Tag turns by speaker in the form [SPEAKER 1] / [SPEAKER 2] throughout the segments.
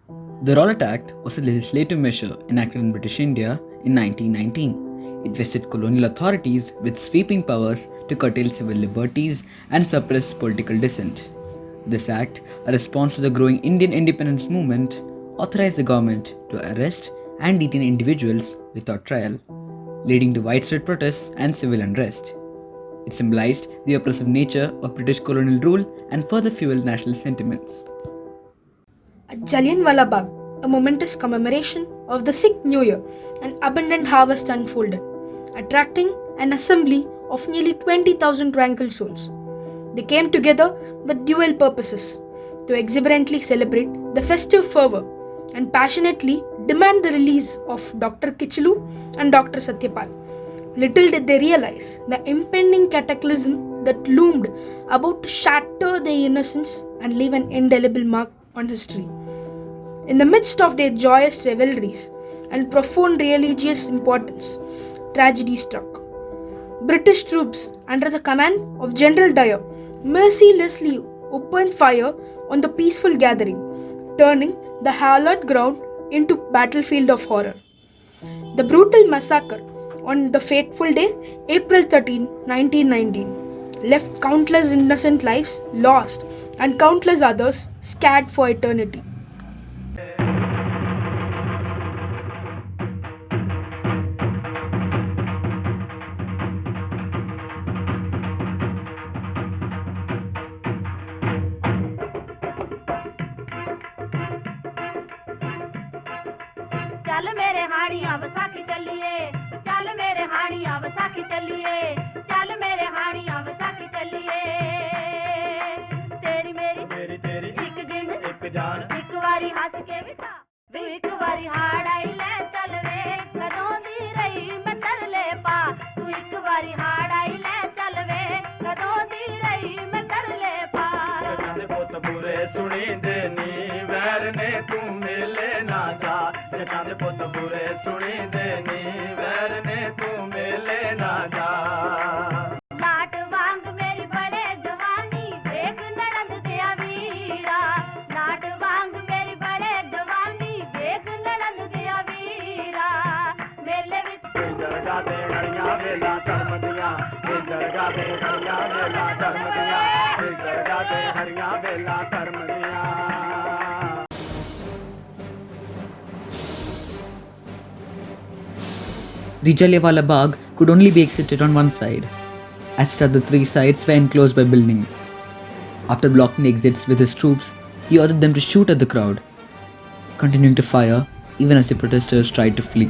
[SPEAKER 1] The Rowlatt Act was a legislative measure enacted in British India in 1919. It vested colonial authorities with sweeping powers to curtail civil liberties and suppress political dissent. This act, a response to the growing Indian independence movement, authorized the government to arrest and detain individuals without trial, leading to widespread protests and civil unrest. It symbolized the oppressive nature of British colonial rule and further fueled national sentiments.
[SPEAKER 2] At Jallianwala Bagh, a momentous commemoration of the Sikh New Year, an abundant harvest unfolded, attracting an assembly of nearly 20,000 tranquil souls. They came together with dual purposes: to exuberantly celebrate the festive fervour and passionately demand the release of Dr. Kichlu and Dr. Satyapal. Little did they realize the impending cataclysm that loomed about to shatter their innocence and leave an indelible mark on history. In the midst of their joyous revelries and profound religious importance, tragedy struck. British troops under the command of General Dyer mercilessly opened fire on the peaceful gathering, turning the hallowed ground into a battlefield of horror. The brutal massacre on the fateful day, April 13, 1919, left countless innocent lives lost and countless others scarred for eternity.
[SPEAKER 3] चल मेरे हाड़ियां वसाखी चलिए चल मेरे हाड़ियां वसाखी चलिए चल मेरे हाड़ियां वसाखी चलिए तेरी मेरी मेरी तेरी एक दिन एक जान एक वारी हंस के बिता एक वारी हाड़ आई ले चल वे कदों दी रही मैं तरले पा तू एक वारी हाड़ आई ले चल वे कदों दी रही मैं तरले पा जने पुत बुरे सुनी देनी वैर ने तू मिले ना जा जने पुत बुरे सुनी देनी वैर ने तू मिले ना जा लाट वांग मेरी बड़े जवानी देख नरंद दिया वीरा लाट वांग मेरी बड़े जवानी देख नरंद दिया वीरा मेले विच जरगा दे हरियां वेला धर्म दिया जरगा दे हरियां वेला धर्म दिया जरगा दे हरियां वेला धर्म दिया
[SPEAKER 1] The Jallianwala Bagh could only be exited on one side, as the other three sides were enclosed by buildings. After blocking the exits with his troops, he ordered them to shoot at the crowd, continuing to fire even as the protesters tried to flee.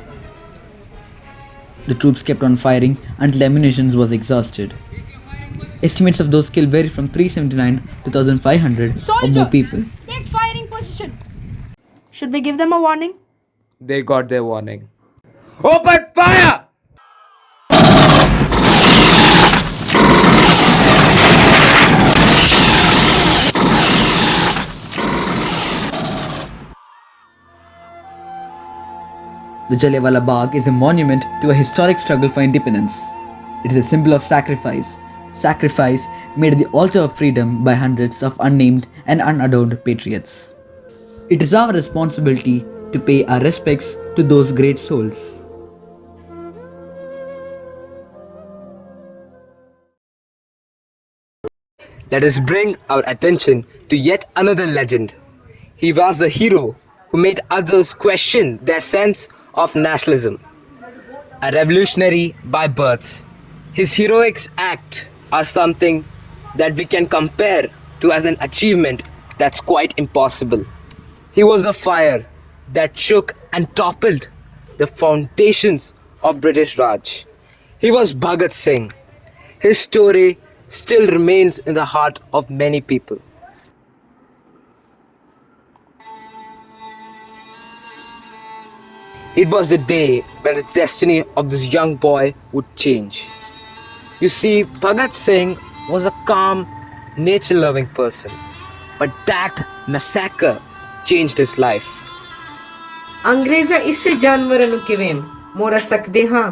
[SPEAKER 1] The troops kept on firing until ammunition was exhausted. Estimates of those killed vary from 379 to 1,500 or more people.
[SPEAKER 2] Take firing position. Should we give them a warning?
[SPEAKER 4] They got their warning.
[SPEAKER 5] Open fire!
[SPEAKER 1] The Jallianwala Bagh is a monument to a historic struggle for independence. It is a symbol of sacrifice made at the altar of freedom by hundreds of unnamed and unadorned patriots. It is our responsibility to pay our respects to those great souls.
[SPEAKER 4] Let us bring our attention to yet another legend. He was a hero who made others question their sense of nationalism. A revolutionary by birth, his heroic acts are something that we can compare to as an achievement that's quite impossible. He was a fire that shook and toppled the foundations of British Raj. He was Bhagat Singh. His story still remains in the heart of many people. It was the day when the destiny of this young boy would change. You see, Bhagat Singh was a calm, nature-loving person, but that massacre changed his life.
[SPEAKER 6] ਅੰਗਰੇਜ਼ਾਂ ਇਸ ਜਾਨਵਰਾਂ ਨੂੰ ਕਿਵੇਂ ਮੋੜ ਸਕਦੇ ਹਾਂ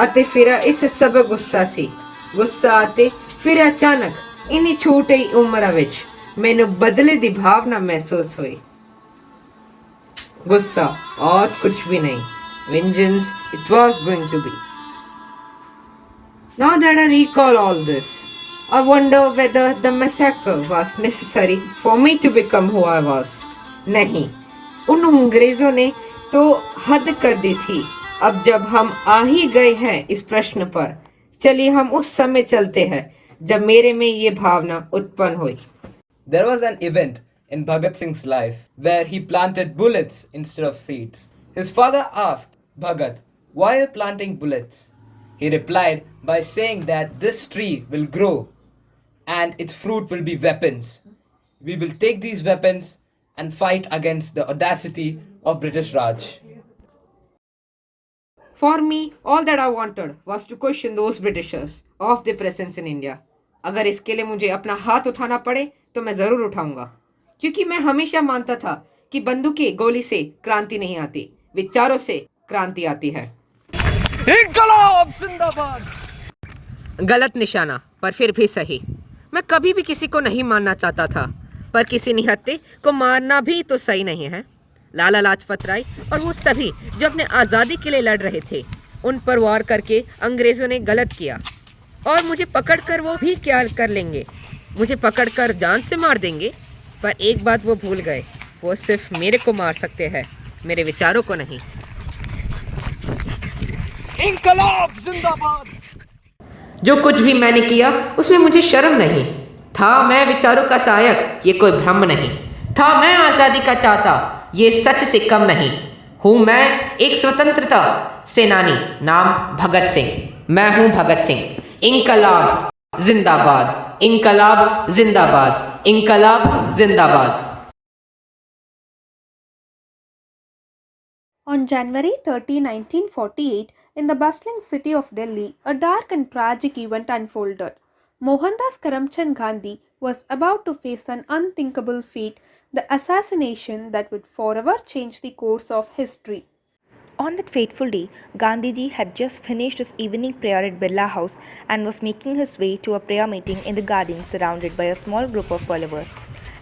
[SPEAKER 6] ਅਤੇ ਫਿਰ ਇਸ ਸਭ ਗੁੱਸਾ ਅਤੇ ਫਿਰ ਅਚਾਨਕ ਇਨੀ ਛੋਟੀ ਉਮਰ ਵਿੱਚ ਮੈਨੂੰ ਬਦਲੇ ਦੀ ਭਾਵਨਾ ਮਹਿਸੂਸ ਹੋਈ। गुस्सा और कुछ भी नहीं. Vengeance it was going to be. Now that I recall all this, I wonder whether the massacre was necessary for me to become who I was. नहीं, उन अंग्रेजों ने तो हद कर दी थी. अब जब हम आ ही गए हैं इस प्रश्न पर, चलिए हम उस समय चलते हैं जब मेरे में ये भावना उत्पन्न हुई.
[SPEAKER 4] There was an event in Bhagat Singh's life where he planted bullets instead of seeds. His father asked Bhagat, "Why are you planting bullets?" He replied by saying that this tree will grow and its fruit will be weapons. We will take these weapons and fight against the audacity of British Raj.
[SPEAKER 6] For me, all that I wanted was to question those Britishers of their presence in India. अगर इसके लिए मुझे अपना हाथ उठाना पड़े तो मैं ज़रूर उठाऊंगा, क्योंकि मैं हमेशा मानता था कि बंदूकें गोली से क्रांति नहीं आती, विचारों से क्रांति आती है.
[SPEAKER 5] इनकलाब जिंदाबाद.
[SPEAKER 6] गलत निशाना पर फिर भी सही. मैं कभी भी किसी को नहीं मारना चाहता था, पर किसी निहत्थे को मारना भी तो सही नहीं है. लाला लाजपत राय और वो सभी जो अपने आज़ादी के लिए लड़ रहे थे, उन पर वार करके अंग्रेज़ों ने गलत किया, और मुझे पकड़कर वो भी क्या कर लेंगे. मुझे पकड़कर जान से मार देंगे, पर एक बात वो भूल गए, वो सिर्फ मेरे को मार सकते हैं, मेरे विचारों को नहीं.
[SPEAKER 5] इनकलाब जिंदाबाद.
[SPEAKER 6] जो कुछ भी मैंने किया उसमें मुझे शर्म नहीं था. मैं विचारों का सहायक, ये कोई भ्रम नहीं था. मैं आज़ादी का चाहता, ये सच से कम नहीं हूँ. मैं एक स्वतंत्रता सेनानी, नाम भगत सिंह. मैं हूँ भगत सिंह. इनकलाब जिंदाबाद, इनकलाब जिंदाबाद, इनकलाब जिंदाबाद.
[SPEAKER 2] On January 30, 1948, in the bustling city of Delhi, a dark and tragic event unfolded. Mohandas Karamchand Gandhi was about to face an unthinkable fate, the assassination that would forever change the course of history.
[SPEAKER 7] On that fateful day, Gandhiji had just finished his evening prayer at Birla House and was making his way to a prayer meeting in the garden surrounded by a small group of followers.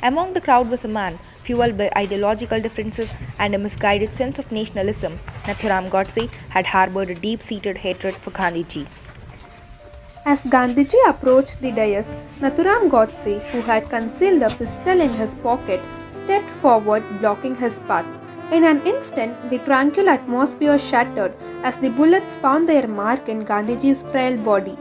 [SPEAKER 7] Among the crowd was a man fueled by ideological differences and a misguided sense of nationalism. Nathuram Godse had harbored a deep-seated hatred for Gandhiji.
[SPEAKER 2] As Gandhiji approached the dais, Nathuram Godse, who had concealed a pistol in his pocket, stepped forward, blocking his path. In an instant, the tranquil atmosphere shattered as the bullets found their mark in Gandhiji's frail body.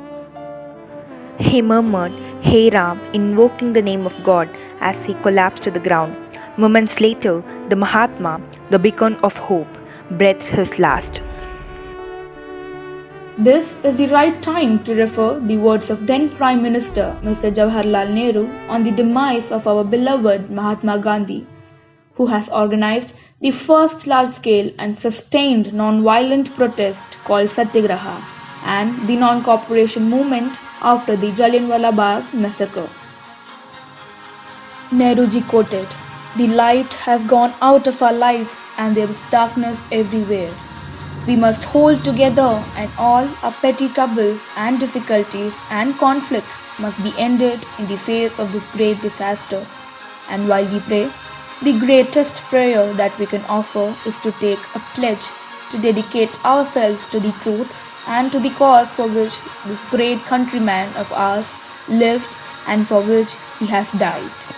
[SPEAKER 7] He murmured, "Hey Ram," invoking the name of God as he collapsed to the ground. Moments later, the Mahatma, the beacon of hope, breathed his last.
[SPEAKER 8] This is the right time to refer the words of then Prime Minister Mr. Jawaharlal Nehru on the demise of our beloved Mahatma Gandhi, who has organized the first large-scale and sustained non-violent protest called Satyagraha and the non-cooperation movement after the Jallianwala Bagh massacre. Nehruji quoted, "The light has gone out of our lives and there is darkness everywhere. We must hold together and all our petty troubles and difficulties and conflicts must be ended in the face of this great disaster. And while we pray, the greatest prayer that we can offer is to take a pledge to dedicate ourselves to the truth and to the cause for which this great countryman of ours lived and for which he has died."